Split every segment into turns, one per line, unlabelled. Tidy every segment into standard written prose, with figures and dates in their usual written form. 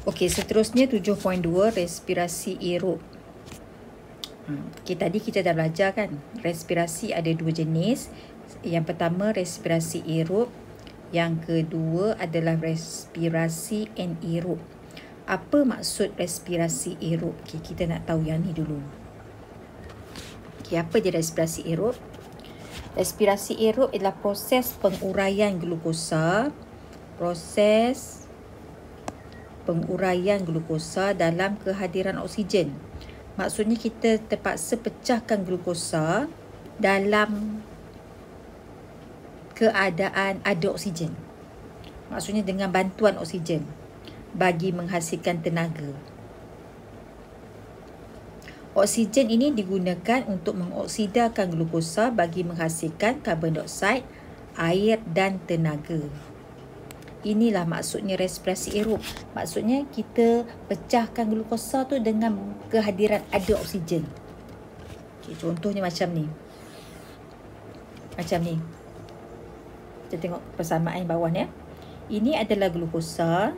Okey, seterusnya 7.2 respirasi aerob. Tadi kita dah belajar kan, respirasi ada dua jenis. Yang pertama respirasi aerob, yang kedua adalah respirasi anaerob. Apa maksud respirasi aerob? Kita nak tahu yang ni dulu. Apa je respirasi aerob? Respirasi aerob adalah proses penguraian glukosa. Proses penguraian glukosa dalam kehadiran oksigen. Maksudnya kita terpaksa pecahkan glukosa dalam keadaan ada oksigen. Maksudnya dengan bantuan oksigen bagi menghasilkan tenaga. Oksigen ini digunakan untuk mengoksidakan glukosa bagi menghasilkan karbon dioksida, air dan tenaga. Inilah maksudnya respirasi aerob. Maksudnya kita pecahkan glukosa tu dengan kehadiran ada oksigen. Contohnya macam ni. Macam ni. Kita tengok persamaan bawah ni. Ini adalah glukosa.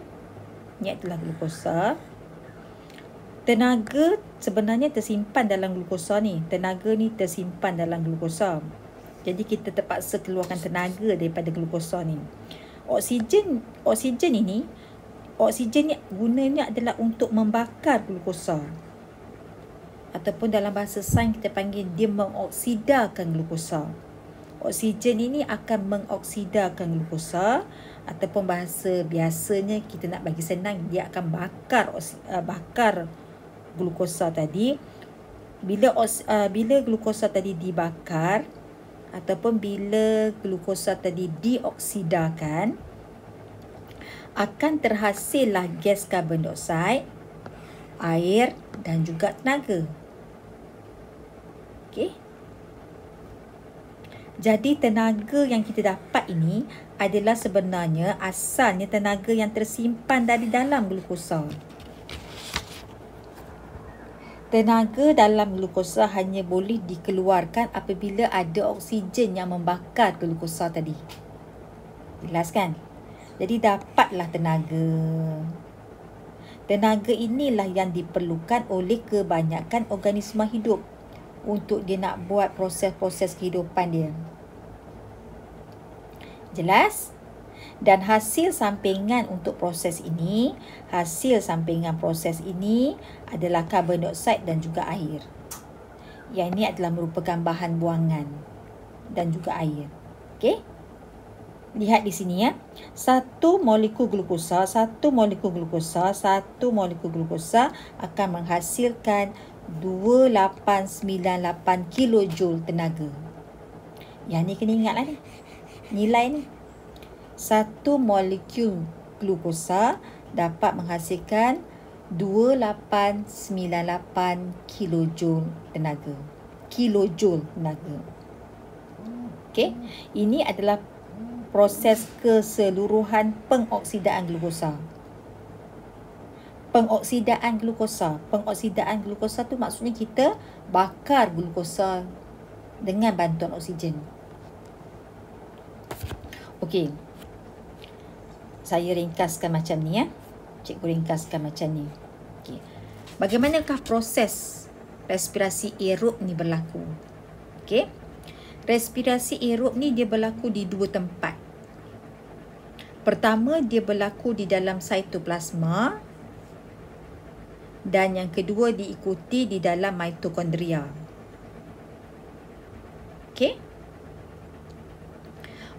Ini adalah glukosa. Tenaga sebenarnya tersimpan dalam glukosa ni. Tenaga ni tersimpan dalam glukosa. Jadi kita terpaksa keluarkan tenaga daripada glukosa ni. Oksigen ni gunanya adalah untuk membakar glukosa. Ataupun dalam bahasa sains kita panggil dia mengoksidakan glukosa. Oksigen ini akan mengoksidakan glukosa, ataupun bahasa biasanya kita nak bagi senang, dia akan bakar glukosa tadi. Bila glukosa tadi dibakar ataupun bila glukosa tadi dioksidakan, akan terhasillah gas karbon dioksida, air dan juga tenaga. Okey. Jadi tenaga yang kita dapat ini adalah sebenarnya asalnya tenaga yang tersimpan dari dalam glukosa. Tenaga dalam glukosa hanya boleh dikeluarkan apabila ada oksigen yang membakar glukosa tadi. Jelas kan? Jadi dapatlah tenaga. Tenaga inilah yang diperlukan oleh kebanyakan organisma hidup untuk dia nak buat proses-proses kehidupan dia. Jelas? Dan hasil sampingan untuk proses ini, adalah karbon dioksida dan juga air. Yang ini adalah merupakan bahan buangan dan juga air. Okey? Lihat di sini ya. Satu molekul glukosa akan menghasilkan 2898 kilojoule tenaga. Yang ni kena ingatlah ni. Nilai ni. Satu molekul glukosa dapat menghasilkan 2898 kilojoule tenaga. Okey, ini adalah proses keseluruhan pengoksidaan glukosa. Pengoksidaan glukosa tu maksudnya kita bakar glukosa dengan bantuan oksigen. Okey. Saya ringkaskan macam ni ya. Cikgu ringkaskan macam ni. Okey. Bagaimanakah proses respirasi aerob ni berlaku? Okey. Respirasi aerob ni dia berlaku di dua tempat. Pertama, dia berlaku di dalam sitoplasma, dan yang kedua diikuti di dalam mitokondria. Okey.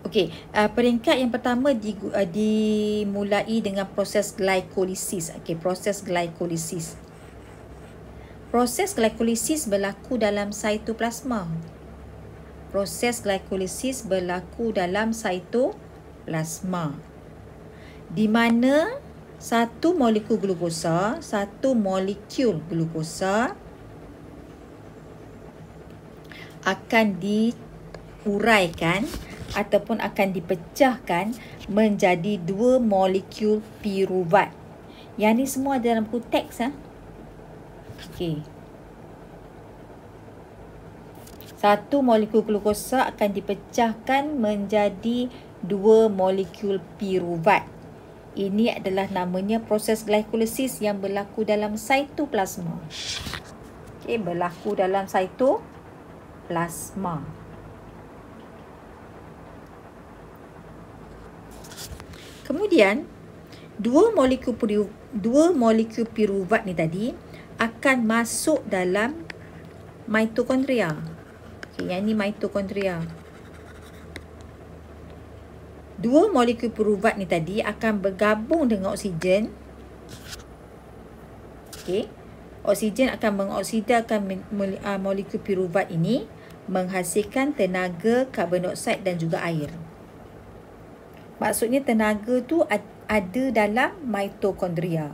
Okey, peringkat yang pertama dimulai dengan proses glikolisis. Okey, proses glikolisis. Proses glikolisis berlaku dalam sitoplasma. Di mana satu molekul glukosa akan diuraikan ataupun akan dipecahkan menjadi dua molekul piruvat. Yang ni semua dalam buku teks. Okey. Satu molekul glukosa akan dipecahkan menjadi dua molekul piruvat. Ini adalah namanya proses glikolisis yang berlaku dalam cytoplasma. Okey, berlaku dalam cytoplasma. Kemudian, dua molekul piruvat ni tadi akan masuk dalam mitokondria. Okey, yang ni mitokondria. Dua molekul piruvat ni tadi akan bergabung dengan oksigen. Okey. Oksigen akan mengoksidakan molekul piruvat ini, menghasilkan tenaga karbon dioksida dan juga air. Maksudnya tenaga tu ada dalam mitokondria.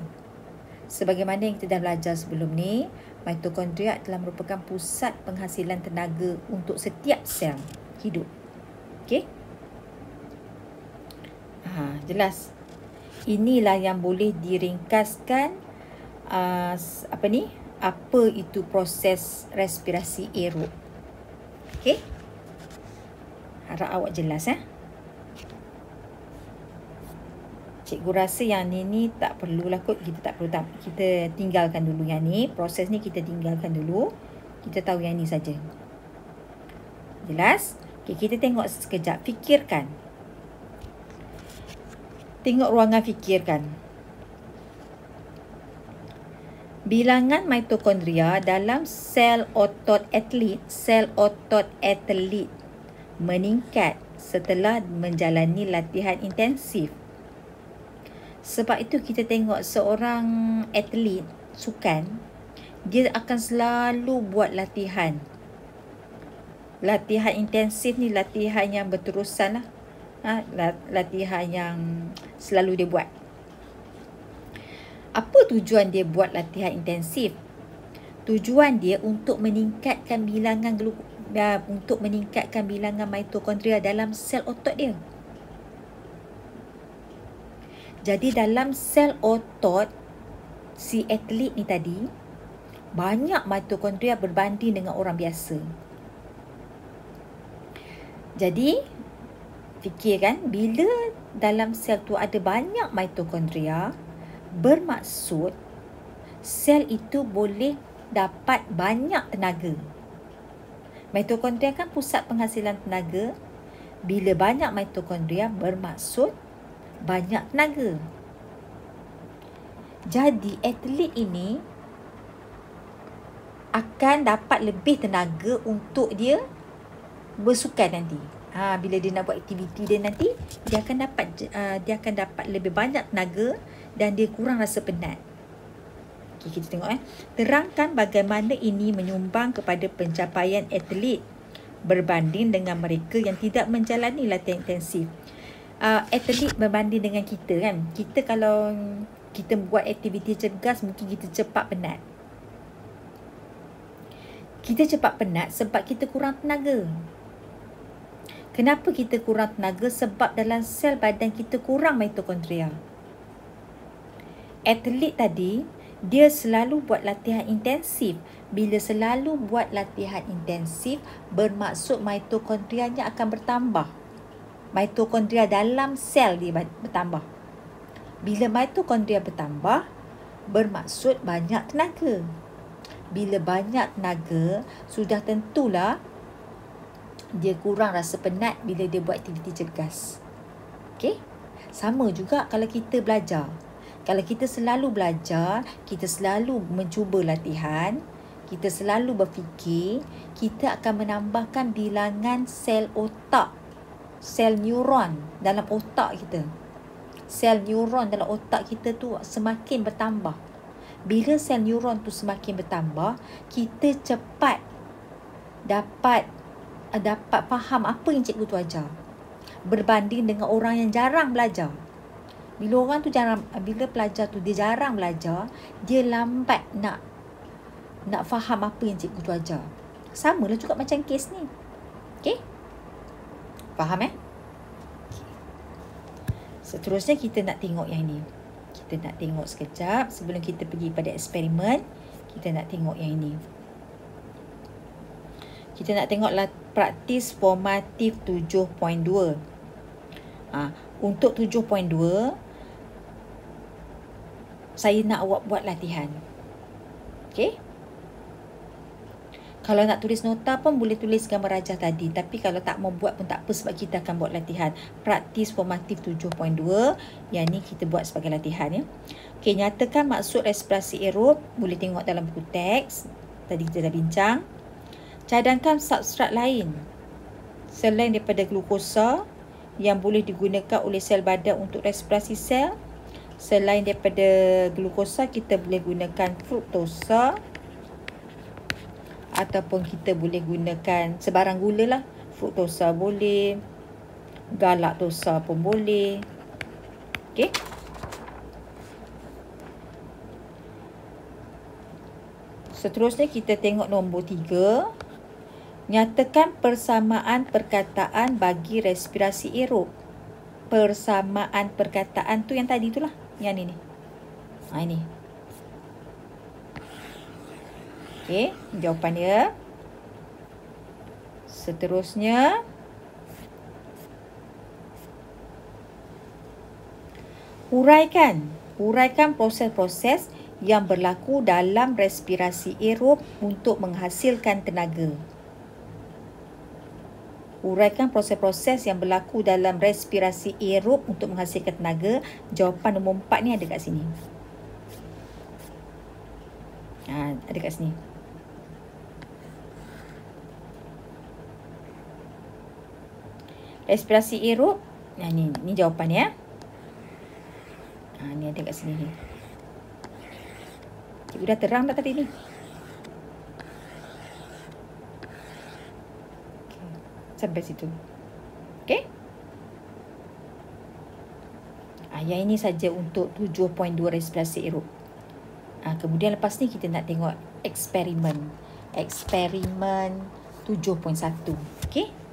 Sebagaimana yang kita dah belajar sebelum ni, mitokondria adalah merupakan pusat penghasilan tenaga untuk setiap sel hidup. Okey? Jelas. Inilah yang boleh diringkaskan apa itu proses respirasi aerob. Okey? Harap awak jelas Cikgu rasa yang ni tak perlulah kot, kita tinggalkan dulu yang ni. Proses ni kita tinggalkan dulu. Kita tahu yang ni saja. Jelas? Okey, kita tengok sekejap. Fikirkan. Tengok ruangan fikirkan. Bilangan mitokondria dalam sel otot atlet meningkat setelah menjalani latihan intensif. Sebab itu kita tengok seorang atlet sukan, dia akan selalu buat latihan. Latihan intensif ni latihan yang berterusan lah. Latihan yang selalu dia buat. Apa tujuan dia buat latihan intensif? Tujuan dia untuk meningkatkan bilangan mitokondria dalam sel otot dia. Jadi dalam sel otot si atlet ni tadi, banyak mitokondria berbanding dengan orang biasa. Jadi fikirkan, bila dalam sel tu ada banyak mitokondria, bermaksud sel itu boleh dapat banyak tenaga. Mitokondria kan pusat penghasilan tenaga. Bila banyak mitokondria, bermaksud banyak tenaga. Jadi atlet ini akan dapat lebih tenaga untuk dia bersukan nanti. Bila dia nak buat aktiviti dia nanti, dia akan dapat lebih banyak tenaga dan dia kurang rasa penat. Okey, kita tengok Terangkan bagaimana ini menyumbang kepada pencapaian atlet berbanding dengan mereka yang tidak menjalani latihan intensif. Atlet berbanding dengan kita kan. Kita kalau kita buat aktiviti cergas, mungkin kita cepat penat. Kita cepat penat sebab kita kurang tenaga. Kenapa kita kurang tenaga? Sebab dalam sel badan kita kurang mitokondria. Atlet tadi, dia selalu buat latihan intensif. Bila selalu buat latihan intensif, bermaksud mitokondrianya akan bertambah. Mitokondria dalam sel dia bertambah. Bila mitokondria bertambah, bermaksud banyak tenaga. Bila banyak tenaga, sudah tentulah dia kurang rasa penat bila dia buat aktiviti cergas. Okey? Sama juga kalau kita belajar. Kalau kita selalu belajar, kita selalu mencuba latihan, kita selalu berfikir, kita akan menambahkan bilangan sel otak, sel neuron dalam otak kita. Sel neuron dalam otak kita tu semakin bertambah. Bila sel neuron tu semakin bertambah, kita cepat dapat faham apa yang cikgu tu ajar. Berbanding dengan orang yang jarang belajar. Bila pelajar tu dia jarang belajar, dia lambat nak faham apa yang cikgu tu ajar. Samalah juga macam kes ni. Okey? Faham Seterusnya kita nak tengok yang ni. Kita nak tengok sekejap sebelum kita pergi pada eksperimen. Kita nak tengok yang ini. Kita nak tengoklah praktis formatif 7.2. Untuk 7.2, saya nak awak buat latihan. Okey? Kalau nak tulis nota pun boleh tulis gambar rajah tadi. Tapi kalau tak mau buat pun tak apa sebab kita akan buat latihan. Praktis formatif 7.2. Yang ni kita buat sebagai latihan ya. Okey, nyatakan maksud respirasi aerob. Boleh tengok dalam buku teks. Tadi kita dah bincang. Cadangkan substrat lain selain daripada glukosa yang boleh digunakan oleh sel badan untuk respirasi sel. Selain daripada glukosa, kita boleh gunakan fruktosa. Ataupun kita boleh gunakan sebarang gula lah. Fruktosa boleh. Galaktosa pun boleh. Okey. Seterusnya kita tengok nombor 3. Nyatakan persamaan perkataan bagi respirasi aerob. Persamaan perkataan tu yang tadi tu lah. Yang ni. Ini. Okey, jawapan dia. Seterusnya, huraikan proses-proses yang berlaku dalam respirasi aerob untuk menghasilkan tenaga. Huraikan proses-proses yang berlaku dalam respirasi aerob untuk menghasilkan tenaga. Jawapan nombor 4 ni ada kat sini. Ada kat sini. Respirasi aerob. Ni jawapan ya. Ni ada kat sini ni. Cikgu dah terang dah tadi ni. Sampai situ. Okey. Yang ini saja untuk 7.2 respirasi aerob. Kemudian lepas ni kita nak tengok eksperimen. Eksperimen 7.1. Okey.